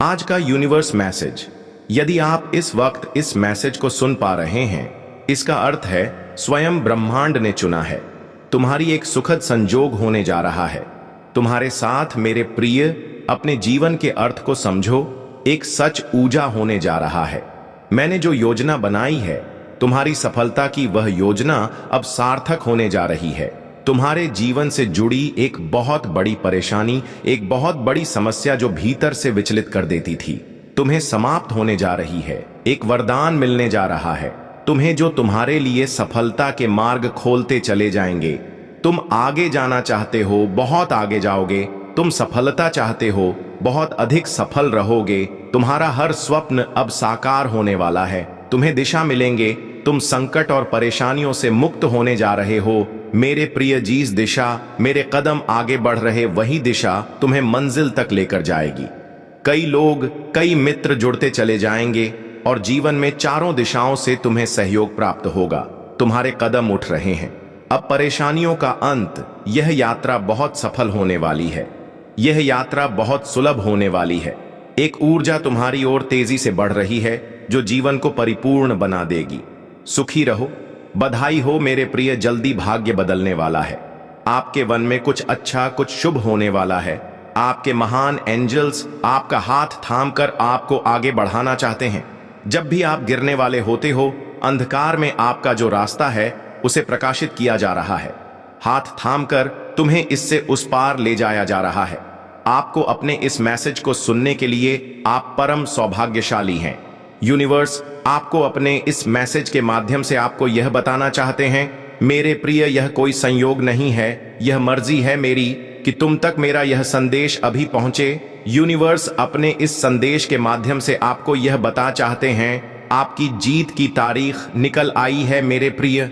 आज का universe message, यदि आप इस वक्त इस मैसेज को सुन पा रहे हैं, इसका अर्थ है स्वयं ब्रह्मांड ने चुना है। तुम्हारी एक सुखद संजोग होने जा रहा है। तुम्हारे साथ मेरे प्रिय, अपने जीवन के अर्थ को समझो। एक सच ऊर्जा होने जा रहा है। मैंने जो योजना बनाई है, तुम्हारी सफलता की वह योजना अब सार्थक होने जा रही है। तुम्हारे जीवन से जुड़ी एक बहुत बड़ी परेशानी, एक बहुत बड़ी समस्या जो भीतर से विचलित कर देती थी, तुम्हें समाप्त होने जा रही है। एक वरदान मिलने जा रहा है तुम्हें, जो तुम्हारे लिए सफलता के मार्ग खोलते चले जाएंगे। तुम आगे जाना चाहते हो, बहुत आगे जाओगे। तुम सफलता चाहते हो, बहुत अधिक सफल रहोगे। तुम्हारा हर स्वप्न अब साकार होने वाला है। तुम्हें दिशा मिलेंगे। तुम संकट और परेशानियों से मुक्त होने जा रहे हो। मेरे प्रिय, जिस दिशा मेरे कदम आगे बढ़ रहे, वही दिशा तुम्हें मंजिल तक लेकर जाएगी। कई लोग, कई मित्र जुड़ते चले जाएंगे और जीवन में चारों दिशाओं से तुम्हें सहयोग प्राप्त होगा। तुम्हारे कदम उठ रहे हैं। अब परेशानियों का अंत। यह यात्रा बहुत सफल होने वाली है। यह यात्रा बहुत सुलभ होने वाली है। एक ऊर्जा तुम्हारी ओर तेजी से बढ़ रही है, जो जीवन को परिपूर्ण बना देगी। सुखी रहो। बधाई हो मेरे प्रिय, जल्दी भाग्य बदलने वाला है। आपके वन में कुछ अच्छा, कुछ शुभ होने वाला है। आपके महान एंजल्स आपका हाथ थामकर आपको आगे बढ़ाना चाहते हैं। जब भी आप गिरने वाले होते हो, अंधकार में आपका जो रास्ता है, उसे प्रकाशित किया जा रहा है। हाथ थामकर तुम्हें इससे उस पार ले जाया जा रहा है। आपको अपने इस मैसेज को सुनने के लिए आप परम सौभाग्यशाली हैं। यूनिवर्स आपको अपने इस मैसेज के माध्यम से आपको यह बताना चाहते हैं, मेरे प्रिय, यह कोई संयोग नहीं है, यह मर्जी है मेरी कि तुम तक मेरा यह संदेश अभी पहुंचे। यूनिवर्स अपने इस संदेश के माध्यम से आपको यह बता चाहते हैं, आपकी जीत की तारीख निकल आई है मेरे प्रिय।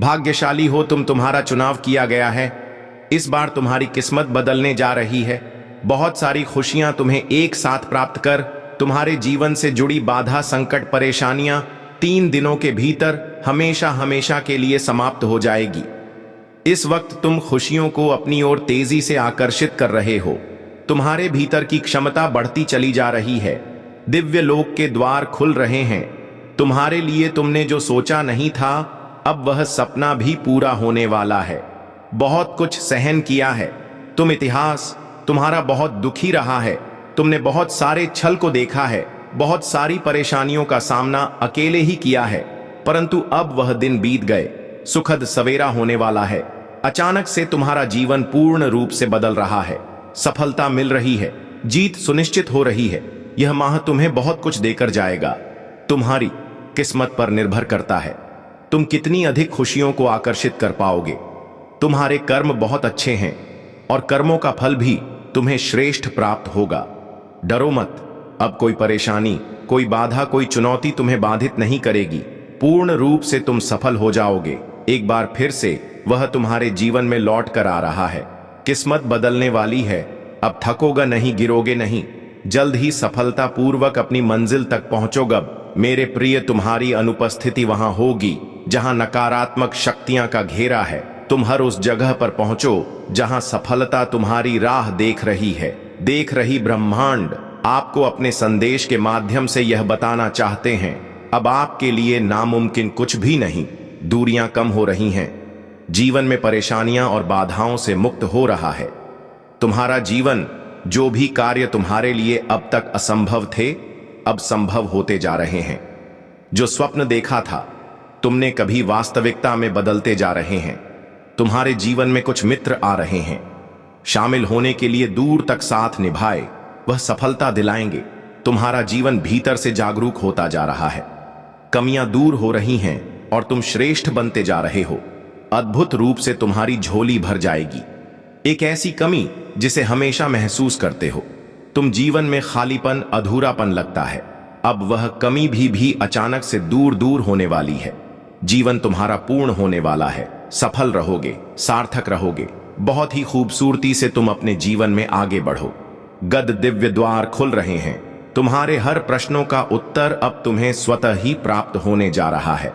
भाग्यशाली हो तुम, तुम्हारा चुनाव किया गया है। इस बार तुम्हारी किस्मत बदलने जा रही है। बहुत सारी खुशियां तुम्हें एक साथ प्राप्त कर तुम्हारे जीवन से जुड़ी बाधा, संकट, परेशानियां 3 दिनों के भीतर हमेशा हमेशा के लिए समाप्त हो जाएगी। इस वक्त तुम खुशियों को अपनी ओर तेजी से आकर्षित कर रहे हो। तुम्हारे भीतर की क्षमता बढ़ती चली जा रही है। दिव्य लोक के द्वार खुल रहे हैं तुम्हारे लिए। तुमने जो सोचा नहीं था, अब वह सपना भी पूरा होने वाला है। बहुत कुछ सहन किया है तुम। इतिहास तुम्हारा बहुत दुखी रहा है। तुमने बहुत सारे छल को देखा है, बहुत सारी परेशानियों का सामना अकेले ही किया है, परंतु अब वह दिन बीत गए। सुखद सवेरा होने वाला है। अचानक से तुम्हारा जीवन पूर्ण रूप से बदल रहा है। सफलता मिल रही है, जीत सुनिश्चित हो रही है। यह माह तुम्हें बहुत कुछ देकर जाएगा। तुम्हारी किस्मत पर निर्भर करता है तुम कितनी अधिक खुशियों को आकर्षित कर पाओगे। तुम्हारे कर्म बहुत अच्छे हैं और कर्मों का फल भी तुम्हें श्रेष्ठ प्राप्त होगा। डरो मत। अब कोई परेशानी, कोई बाधा, कोई चुनौती तुम्हें बाधित नहीं करेगी। पूर्ण रूप से तुम सफल हो जाओगे। एक बार फिर से वह तुम्हारे जीवन में लौट कर आ रहा है। किस्मत बदलने वाली है। अब थकोगा नहीं, गिरोगे नहीं। जल्द ही सफलता पूर्वक अपनी मंजिल तक पहुंचोगे। मेरे प्रिय, तुम्हारी अनुपस्थिति वहां होगी जहां नकारात्मक शक्तियां का घेरा है। तुम हर उस जगह पर पहुंचो जहां सफलता तुम्हारी राह देख रही है। देख रही ब्रह्मांड आपको अपने संदेश के माध्यम से यह बताना चाहते हैं, अब आपके लिए नामुमकिन कुछ भी नहीं। दूरियां कम हो रही हैं। जीवन में परेशानियां और बाधाओं से मुक्त हो रहा है। तुम्हारा जीवन, जो भी कार्य तुम्हारे लिए अब तक असंभव थे, अब संभव होते जा रहे हैं। जो स्वप्न देखा था, तुमने कभी वास्तविकता में बदलते जा रहे हैं। तुम्हारे जीवन में कुछ मित्र आ रहे हैं, शामिल होने के लिए दूर तक साथ निभाए, वह सफलता दिलाएंगे। तुम्हारा जीवन भीतर से जागरूक होता जा रहा है। कमियां दूर हो रही हैं और तुम श्रेष्ठ बनते जा रहे हो। अद्भुत रूप से तुम्हारी झोली भर जाएगी। एक ऐसी कमी जिसे हमेशा महसूस करते हो। तुम जीवन में खालीपन, अधूरापन लगता है। अब वह कमी भी अचानक से दूर दूर होने वाली है। जीवन तुम्हारा पूर्ण होने वाला है। सफल रहोगे, सार्थक रहोगे। बहुत ही खूबसूरती से तुम अपने जीवन में आगे बढ़ो। गद दिव्य द्वार खुल रहे हैं। तुम्हारे हर प्रश्नों का उत्तर अब तुम्हें स्वतः ही प्राप्त होने जा रहा है।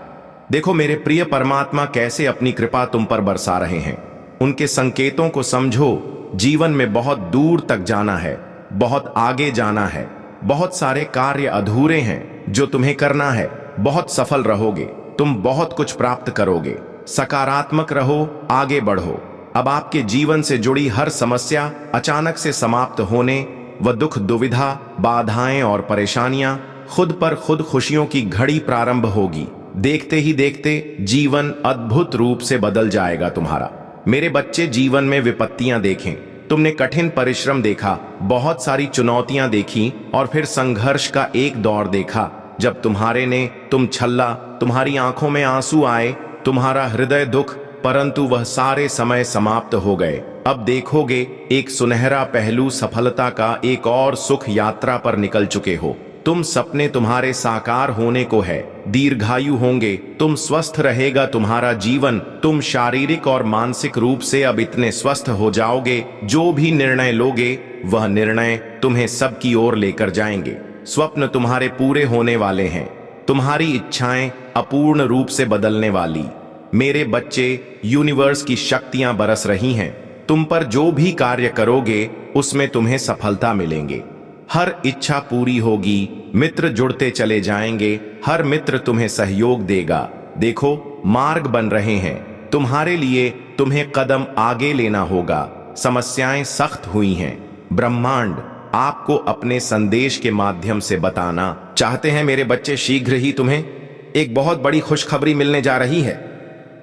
देखो मेरे प्रिय, परमात्मा कैसे अपनी कृपा तुम पर बरसा रहे हैं। उनके संकेतों को समझो। जीवन में बहुत दूर तक जाना है, बहुत आगे जाना है। बहुत सारे कार्य अधूरे हैं जो तुम्हें करना है। बहुत सफल रहोगे, तुम बहुत कुछ प्राप्त करोगे। सकारात्मक रहो, आगे बढ़ो। अब आपके जीवन से जुड़ी हर समस्या अचानक से समाप्त होने व दुख, दुविधा, बाधाएं और परेशानियां खुद पर खुद खुशियों की घड़ी प्रारंभ होगी। देखते ही देखते जीवन अद्भुत रूप से बदल जाएगा तुम्हारा। मेरे बच्चे, जीवन में विपत्तियां देखें, तुमने कठिन परिश्रम देखा, बहुत सारी चुनौतियां देखी और फिर संघर्ष का एक दौर देखा जब तुम छल्ला, तुम्हारी आंखों में आंसू आए, तुम्हारा हृदय दुख, परंतु वह सारे समय समाप्त हो गए। अब देखोगे एक सुनहरा पहलू सफलता का, एक और सुख यात्रा पर निकल चुके हो। तुम सपने तुम्हारे साकार होने को है, दीर्घायु होंगे, तुम स्वस्थ रहेगा तुम्हारा जीवन, तुम शारीरिक और मानसिक रूप से अब इतने स्वस्थ हो जाओगे, जो भी निर्णय लोगे वह निर्णय तुम्हें सबकी ओर लेकर जाएंगे। स्वप्न तुम्हारे पूरे होने वाले हैं, तुम्हारी इच्छाएं अपूर्ण रूप से बदलने वाली। मेरे बच्चे, यूनिवर्स की शक्तियां बरस रही हैं, तुम पर जो भी कार्य करोगे उसमें तुम्हें सफलता मिलेंगे। हर इच्छा पूरी होगी, मित्र जुड़ते चले जाएंगे, हर मित्र तुम्हें सहयोग देगा। देखो, मार्ग बन रहे हैं तुम्हारे लिए, तुम्हें कदम आगे लेना होगा। समस्याएं सख्त हुई हैं, ब्रह्मांड आपको अपने संदेश के माध्यम से बताना चाहते हैं। मेरे बच्चे, शीघ्र ही तुम्हें एक बहुत बड़ी खुशखबरी मिलने जा रही है।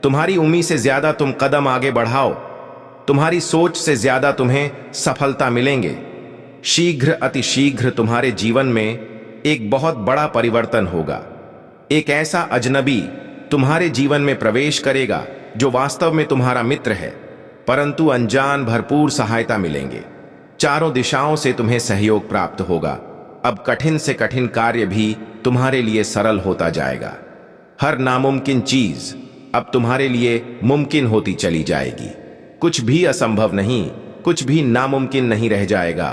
तुम्हारी उम्मीद से ज्यादा तुम कदम आगे बढ़ाओ, तुम्हारी सोच से ज्यादा तुम्हें सफलता मिलेंगे। शीघ्र, अतिशीघ्र तुम्हारे जीवन में एक बहुत बड़ा परिवर्तन होगा। एक ऐसा अजनबी तुम्हारे जीवन में प्रवेश करेगा जो वास्तव में तुम्हारा मित्र है, परंतु अनजान भरपूर सहायता मिलेंगे। चारों दिशाओं से तुम्हें सहयोग प्राप्त होगा। अब कठिन से कठिन कार्य भी तुम्हारे लिए सरल होता जाएगा। हर नामुमकिन चीज अब तुम्हारे लिए मुमकिन होती चली जाएगी। कुछ भी असंभव नहीं, कुछ भी नामुमकिन नहीं रह जाएगा।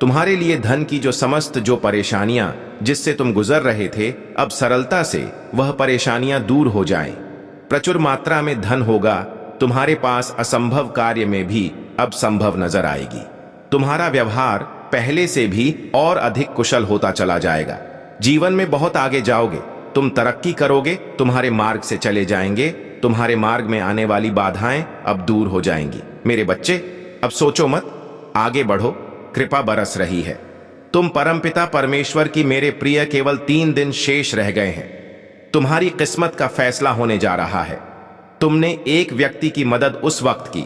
तुम्हारे लिए धन की जो परेशानियां जिससे तुम गुजर रहे थे, अब सरलता से वह परेशानियां दूर हो जाएं। प्रचुर मात्रा में धन होगा, तुम्हारे पास असंभव कार्य में भी अब संभव नजर आएगी। तुम्हारा व्यवहार पहले से भी और अधिक कुशल होता चला जाएगा। जीवन में बहुत आगे जाओगे, तुम तरक्की करोगे, तुम्हारे मार्ग से चले जाएंगे, तुम्हारे मार्ग में आने वाली बाधाएं अब दूर हो जाएंगी। मेरे बच्चे, अब सोचो मत, आगे बढ़ो, कृपा बरस रही है। तुम परमपिता परमेश्वर की मेरे प्रिय, केवल 3 दिन शेष रह गए हैं। तुम्हारी किस्मत का फैसला होने जा रहा है। तुमने एक व्यक्ति की मदद उस वक्त की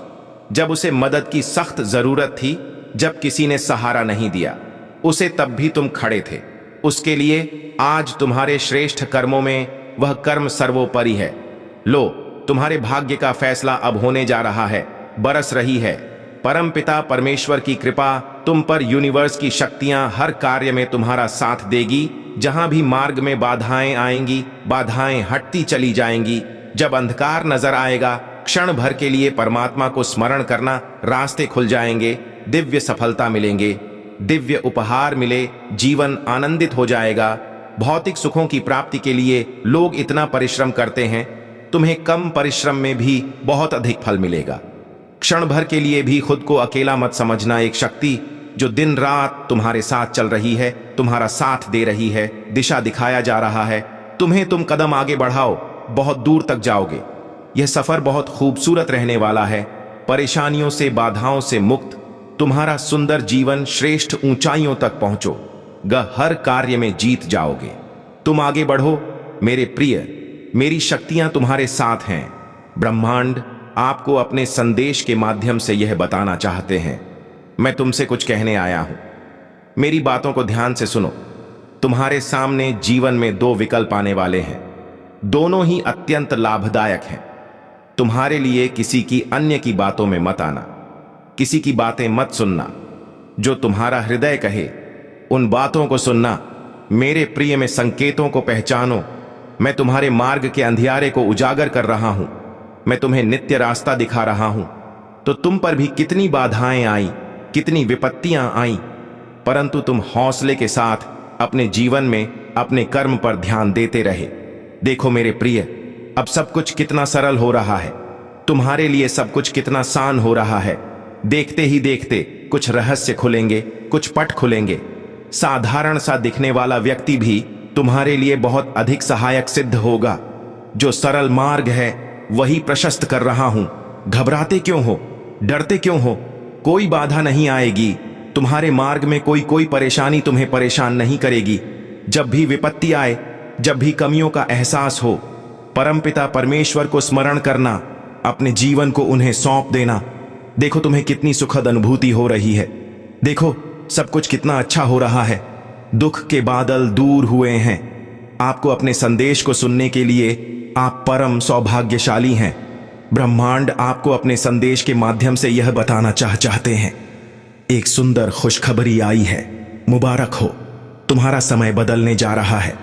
जब उसे मदद की सख्त जरूरत थी, जब किसी ने सहारा नहीं दिया उसे, तब भी तुम खड़े थे उसके लिए। आज तुम्हारे श्रेष्ठ कर्मों में वह कर्म सर्वोपरि है। लो, तुम्हारे भाग्य का फैसला अब होने जा रहा है, बरस रही है परमपिता परमेश्वर की कृपा तुम पर। यूनिवर्स की शक्तियां हर कार्य में तुम्हारा साथ देगी। जहां भी मार्ग में बाधाएं आएंगी, बाधाएं हटती चली जाएंगी। जब अंधकार नजर आएगा, क्षण भर के लिए परमात्मा को स्मरण करना, रास्ते खुल जाएंगे, दिव्य सफलता मिलेंगे, दिव्य उपहार मिले, जीवन आनंदित हो जाएगा। भौतिक सुखों की प्राप्ति के लिए लोग इतना परिश्रम करते हैं, तुम्हें कम परिश्रम में भी बहुत अधिक फल मिलेगा। क्षण भर के लिए भी खुद को अकेला मत समझना। एक शक्ति जो दिन रात तुम्हारे साथ चल रही है, तुम्हारा साथ दे रही है, दिशा दिखाया जा रहा है तुम्हें। तुम कदम आगे बढ़ाओ, बहुत दूर तक जाओगे। यह सफर बहुत खूबसूरत रहने वाला है। परेशानियों से, बाधाओं से मुक्त तुम्हारा सुंदर जीवन श्रेष्ठ ऊंचाइयों तक पहुंचो, हर कार्य में जीत जाओगे। तुम आगे बढ़ो मेरे प्रिय, मेरी शक्तियां तुम्हारे साथ हैं। ब्रह्मांड आपको अपने संदेश के माध्यम से यह बताना चाहते हैं। मैं तुमसे कुछ कहने आया हूं, मेरी बातों को ध्यान से सुनो। तुम्हारे सामने जीवन में 2 विकल्प आने वाले हैं, दोनों ही अत्यंत लाभदायक हैं। तुम्हारे लिए किसी की अन्य की बातों में मत आना, किसी की बातें मत सुनना। जो तुम्हारा हृदय कहे उन बातों को सुनना। मेरे प्रिय, में संकेतों को पहचानो। मैं तुम्हारे मार्ग के अंधियारे को उजागर कर रहा हूं, मैं तुम्हें नित्य रास्ता दिखा रहा हूं। तो तुम पर भी कितनी बाधाएं आई, कितनी विपत्तियां आई, परंतु तुम हौसले के साथ अपने जीवन में अपने कर्म पर ध्यान देते रहे। देखो मेरे प्रिय, अब सब कुछ कितना सरल हो रहा है, तुम्हारे लिए सब कुछ कितना आसान हो रहा है। देखते ही देखते कुछ रहस्य खुलेंगे, कुछ पट खुलेंगे। साधारण सा दिखने वाला व्यक्ति भी तुम्हारे लिए बहुत अधिक सहायक सिद्ध होगा। जो सरल मार्ग है वही प्रशस्त कर रहा हूं। घबराते क्यों हो, डरते क्यों हो? कोई बाधा नहीं आएगी। तुम्हारे मार्ग में कोई परेशानी तुम्हें परेशान नहीं करेगी। जब भी विपत्ति आए, जब भी कमियों का एहसास हो, परमपिता परमेश्वर को स्मरण करना, अपने जीवन को उन्हें सौंप देना। देखो तुम्हें कितनी सुखद अनुभूति हो रही है। देखो सब कुछ कितना अच्छा हो रहा है। दुख के बादल दूर हुए हैं। आपको अपने संदेश को सुनने के लिए आप परम सौभाग्यशाली हैं। ब्रह्मांड आपको अपने संदेश के माध्यम से यह बताना चाहते हैं। एक सुंदर खुशखबरी आई है। मुबारक हो, तुम्हारा समय बदलने जा रहा है।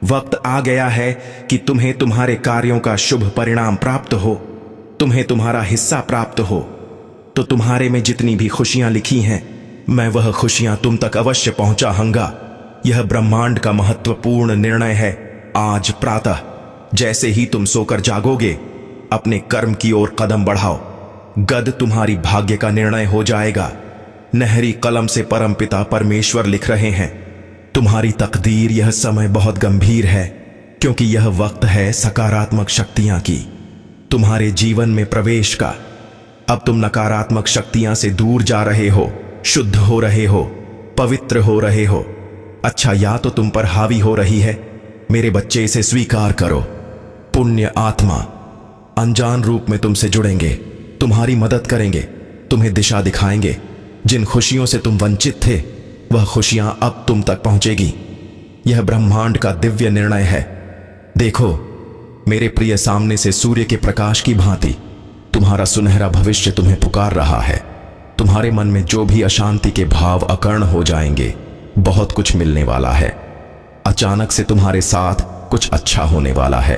वक्त आ गया है कि तुम्हें तुम्हारे कार्यों का शुभ परिणाम प्राप्त हो, तुम्हें तुम्हारा हिस्सा प्राप्त हो। तो तुम्हारे में जितनी भी खुशियां लिखी हैं, मैं वह खुशियां तुम तक अवश्य पहुंचाऊंगा। यह ब्रह्मांड का महत्वपूर्ण निर्णय है। आज प्रातः जैसे ही तुम सोकर जागोगे, अपने कर्म की ओर कदम बढ़ाओ। गद तुम्हारी भाग्य का निर्णय हो जाएगा। नहरी कलम से परमपिता परमेश्वर लिख रहे हैं, तुम्हारी तकदीर। यह समय बहुत गंभीर है, क्योंकि यह वक्त है सकारात्मक शक्तियां की तुम्हारे जीवन में प्रवेश का। अब तुम नकारात्मक शक्तियां से दूर जा रहे हो, शुद्ध हो रहे हो, पवित्र हो रहे हो। अच्छा या तो तुम पर हावी हो रही है। मेरे बच्चे, इसे स्वीकार करो। पुण्य आत्मा अनजान रूप में तुमसे जुड़ेंगे, तुम्हारी मदद करेंगे, तुम्हें दिशा दिखाएंगे। जिन खुशियों से तुम वंचित थे, वह खुशियां अब तुम तक पहुंचेगी। यह ब्रह्मांड का दिव्य निर्णय है। देखो मेरे प्रिय, सामने से सूर्य के प्रकाश की भांति तुम्हारा सुनहरा भविष्य तुम्हें पुकार रहा है। तुम्हारे मन में जो भी अशांति के भाव अकर्ण हो जाएंगे। बहुत कुछ मिलने वाला है। अचानक से तुम्हारे साथ कुछ अच्छा होने वाला है।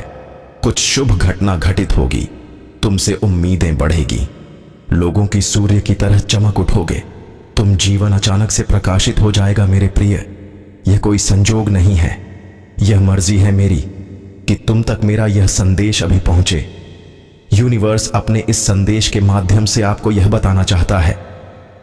कुछ शुभ घटना घटित होगी। तुमसे उम्मीदें बढ़ेगी। लोगों की सूर्य की तरह चमक उठोगे। तुम जीवन अचानक से प्रकाशित हो जाएगा मेरे प्रिय। यह कोई संजोग नहीं है, यह मर्जी है मेरी कि तुम तक मेरा यह संदेश अभी पहुंचे। यूनिवर्स अपने इस संदेश के माध्यम से आपको यह बताना चाहता है,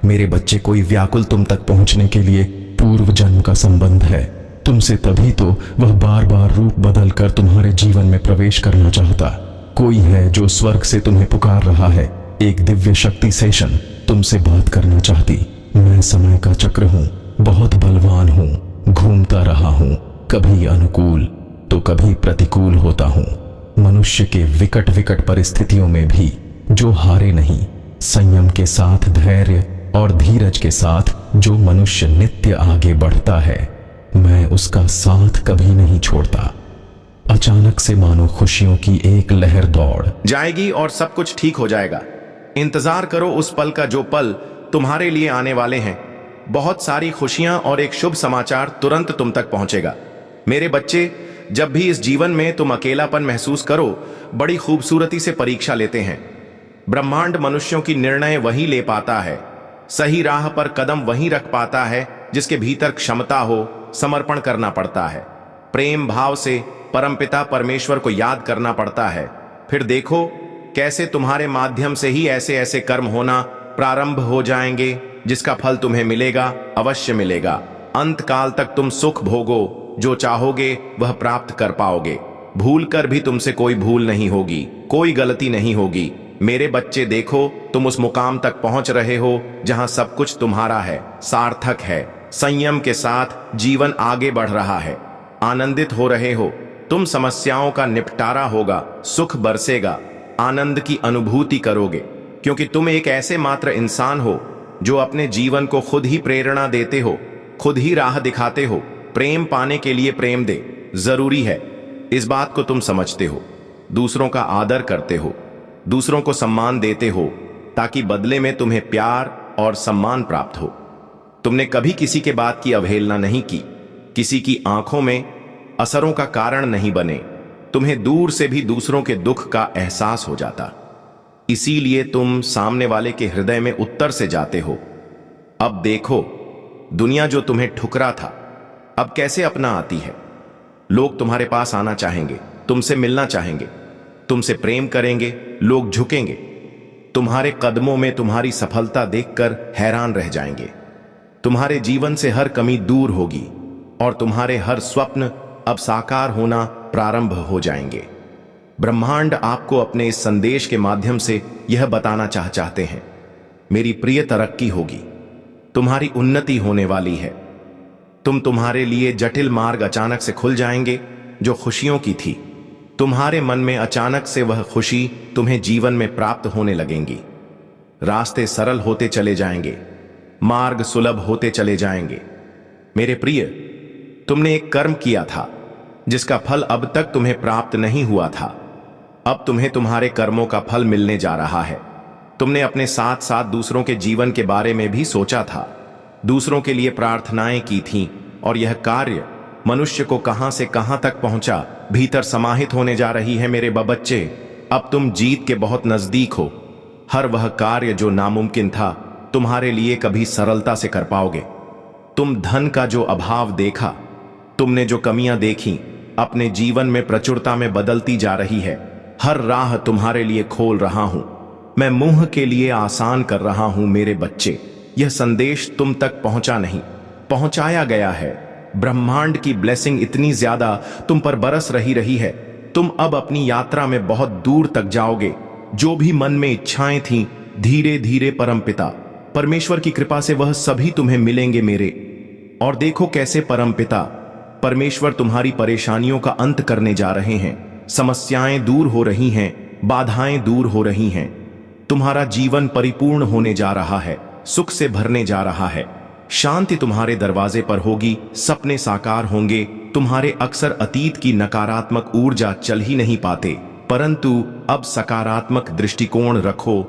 मेरे बच्चे, कोई व्याकुल तुम तक पहुंचने के लिए पूर्व जन्म का संबंध है तुमसे, तभी तो वह बार बार रूप बदल कर तुम्हारे जीवन में प्रवेश करना चाहता। कोई है जो स्वर्ग से तुम्हें पुकार रहा है। एक दिव्य शक्ति सेशन तुमसे बात करना चाहती। मैं समय का चक्र हूं, बहुत बलवान हूं, घूमता रहा हूं, कभी अनुकूल तो कभी प्रतिकूल होता हूं। मनुष्य के विकट विकट परिस्थितियों में भी जो हारे नहीं, संयम के साथ, धैर्य और धीरज के साथ जो मनुष्य नित्य आगे बढ़ता है, मैं उसका साथ कभी नहीं छोड़ता। अचानक से मानो खुशियों की एक लहर दौड़ जाएगी और सब कुछ ठीक हो जाएगा। इंतजार करो उस पल का जो पल तुम्हारे लिए आने वाले हैं। बहुत सारी खुशियां और एक शुभ समाचार तुरंत तुम तक पहुंचेगा। मेरे बच्चे, जब भी इस जीवन में तुम अकेलापन महसूस करो, बड़ी खूबसूरती से परीक्षा लेते हैं। ब्रह्मांड मनुष्यों की निर्णय वही ले पाता है, सही राह पर कदम वही रख पाता है जिसके भीतर क्षमता हो, समर्पण करना पड़ता है, प्रेम भाव से परमपिता परमेश्वर को याद करना पड़ता है। फिर देखो कैसे तुम्हारे माध्यम से ही ऐसे ऐसे कर्म होना प्रारंभ हो जाएंगे जिसका फल तुम्हें मिलेगा, अवश्य मिलेगा। अंत काल तक तुम सुख भोगो, जो चाहोगे वह प्राप्त कर पाओगे। भूल कर भी तुमसे कोई भूल नहीं होगी, कोई गलती नहीं होगी। मेरे बच्चे, देखो तुम उस मुकाम तक पहुंच रहे हो जहां सब कुछ तुम्हारा है, सार्थक है। संयम के साथ जीवन आगे बढ़ रहा है। आनंदित हो रहे हो। तुम समस्याओं का निपटारा होगा, सुख बरसेगा, आनंद की अनुभूति करोगे, क्योंकि तुम एक ऐसे मात्र इंसान हो जो अपने जीवन को खुद ही प्रेरणा देते हो, खुद ही राह दिखाते हो। प्रेम पाने के लिए प्रेम दे जरूरी है, इस बात को तुम समझते हो। दूसरों का आदर करते हो, दूसरों को सम्मान देते हो, ताकि बदले में तुम्हें प्यार और सम्मान प्राप्त हो। तुमने कभी किसी के बात की अवहेलना नहीं की, किसी की आंखों में असरों का कारण नहीं बने। तुम्हें दूर से भी दूसरों के दुख का एहसास हो जाता, इसीलिए तुम सामने वाले के हृदय में उत्तर से जाते हो। अब देखो, दुनिया जो तुम्हें ठुकरा था, अब कैसे अपना आती है। लोग तुम्हारे पास आना चाहेंगे, तुमसे मिलना चाहेंगे, तुमसे प्रेम करेंगे। लोग झुकेंगे, तुम्हारे कदमों में तुम्हारी सफलता देखकर हैरान रह जाएंगे। तुम्हारे जीवन से हर कमी दूर होगी और तुम्हारे हर स्वप्न अब साकार होना प्रारंभ हो जाएंगे। ब्रह्मांड आपको अपने इस संदेश के माध्यम से यह बताना चाहते हैं, मेरी प्रिय तरक्की होगी, तुम्हारी उन्नति होने वाली है। तुम्हारे लिए जटिल मार्ग अचानक से खुल जाएंगे जो खुशियों की थी। तुम्हारे मन में अचानक से वह खुशी तुम्हें जीवन में प्राप्त होने लगेंगी। रास्ते सरल होते चले जाएंगे, मार्ग सुलभ होते चले जाएंगे। मेरे प्रिय, तुमने एक कर्म किया था जिसका फल अब तक तुम्हें प्राप्त नहीं हुआ था। अब तुम्हें तुम्हारे कर्मों का फल मिलने जा रहा है। तुमने अपने साथ साथ दूसरों के जीवन के बारे में भी सोचा था, दूसरों के लिए प्रार्थनाएं की थीं, और यह कार्य मनुष्य को कहां से कहां तक पहुंचा, भीतर समाहित होने जा रही है। मेरे बच्चे, अब तुम जीत के बहुत नजदीक हो। हर वह कार्य जो नामुमकिन था, तुम्हारे लिए कभी सरलता से कर पाओगे। तुम धन का जो अभाव देखा, तुमने जो कमियां देखी, अपने जीवन में प्रचुरता में बदलती जा रही है। हर राह तुम्हारे लिए खोल रहा हूं, मैं मुंह के लिए आसान कर रहा हूं। मेरे बच्चे, यह संदेश तुम तक पहुंचा नहीं, पहुंचाया गया है। ब्रह्मांड की ब्लेसिंग इतनी ज्यादा तुम पर बरस रही है, तुम अब अपनी यात्रा में बहुत दूर तक जाओगे। जो भी मन में इच्छाएं थीं, धीरे धीरे परमपिता परमेश्वर की कृपा से वह सभी तुम्हें मिलेंगे मेरे। और देखो कैसे परमपिता परमेश्वर तुम्हारी परेशानियों का अंत करने जा रहे हैं। समस्याएं दूर हो रही हैं, बाधाएं दूर हो रही हैं। तुम्हारा जीवन परिपूर्ण होने जा रहा है, सुख से भरने जा रहा है। शांति तुम्हारे दरवाजे पर होगी, सपने साकार होंगे। तुम्हारे अक्सर अतीत की नकारात्मक ऊर्जा चल ही नहीं पाते, परंतु अब सकारात्मक दृष्टिकोण रखो।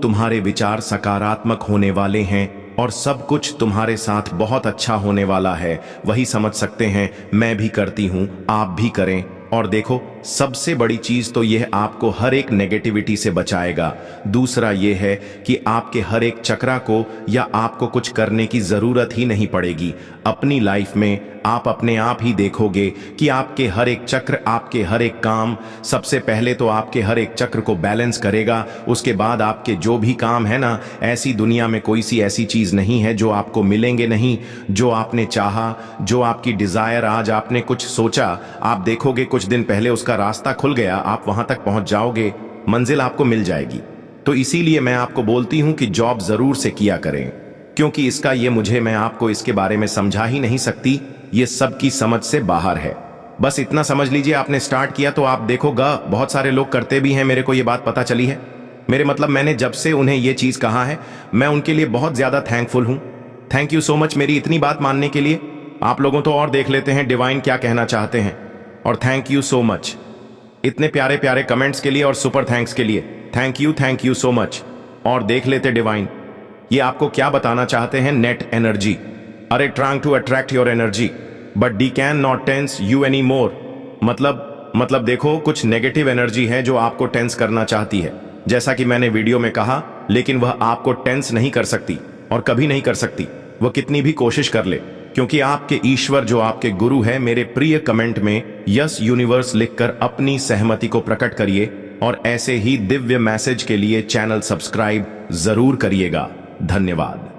तुम्हारे विचार सकारात्मक होने वाले हैं और सब कुछ तुम्हारे साथ बहुत अच्छा होने वाला है। वही समझ सकते हैं, मैं भी करती हूं, आप भी करें। और देखो, सबसे बड़ी चीज तो यह आपको हर एक नेगेटिविटी से बचाएगा। दूसरा यह है कि आपके हर एक चक्रा को या आपको कुछ करने की जरूरत ही नहीं पड़ेगी। अपनी लाइफ में आप अपने आप ही देखोगे कि आपके हर एक चक्र, आपके हर एक काम, सबसे पहले तो आपके हर एक चक्र को बैलेंस करेगा। उसके बाद आपके जो भी काम है ना, ऐसी दुनिया में कोई सी ऐसी चीज नहीं है जो आपको मिलेंगे नहीं। जो आपने चाहा, जो आपकी डिजायर, आज आपने कुछ सोचा, आप देखोगे कुछ दिन पहले उसका रास्ता खुल गया, आप वहां तक पहुंच जाओगे, मंजिल आपको मिल जाएगी। तो इसीलिए मैं आपको बोलती हूं कि जॉब जरूर से किया करें, क्योंकि इसका मैं आपको इसके बारे में समझा ही नहीं सकती, ये सबकी समझ से बाहर है। बस इतना समझ लीजिए, आपने स्टार्ट किया तो आप देखोगा बहुत सारे लोग करते भी हैं। मेरे को ये बात पता चली है, मेरे मतलब मैंने जब से उन्हें ये चीज कहा है, मैं उनके लिए बहुत ज्यादा थैंकफुल हूं। थैंक यू सो मच मेरी इतनी बात मानने के लिए। आप लोगों तो और देख लेते हैं डिवाइन क्या कहना चाहते हैं। और थैंक यू सो मच इतने प्यारे प्यारे कमेंट्स के लिए और सुपर थैंक्स के लिए। Thank you so much. और देख लेते डिवाइन ये आपको क्या बताना चाहते हैं। Net energy, are trying to attract your energy but they can not tense you any more. मतलब देखो, कुछ नेगेटिव एनर्जी है जो आपको टेंस करना चाहती है, जैसा कि मैंने वीडियो में कहा, लेकिन वह आपको टेंस नहीं कर सकती और कभी नहीं कर सकती, वह कितनी भी कोशिश कर ले, क्योंकि आपके ईश्वर जो आपके गुरु है। मेरे प्रिय, कमेंट में यस यूनिवर्स लिखकर अपनी सहमति को प्रकट करिए और ऐसे ही दिव्य मैसेज के लिए चैनल सब्सक्राइब जरूर करिएगा। धन्यवाद।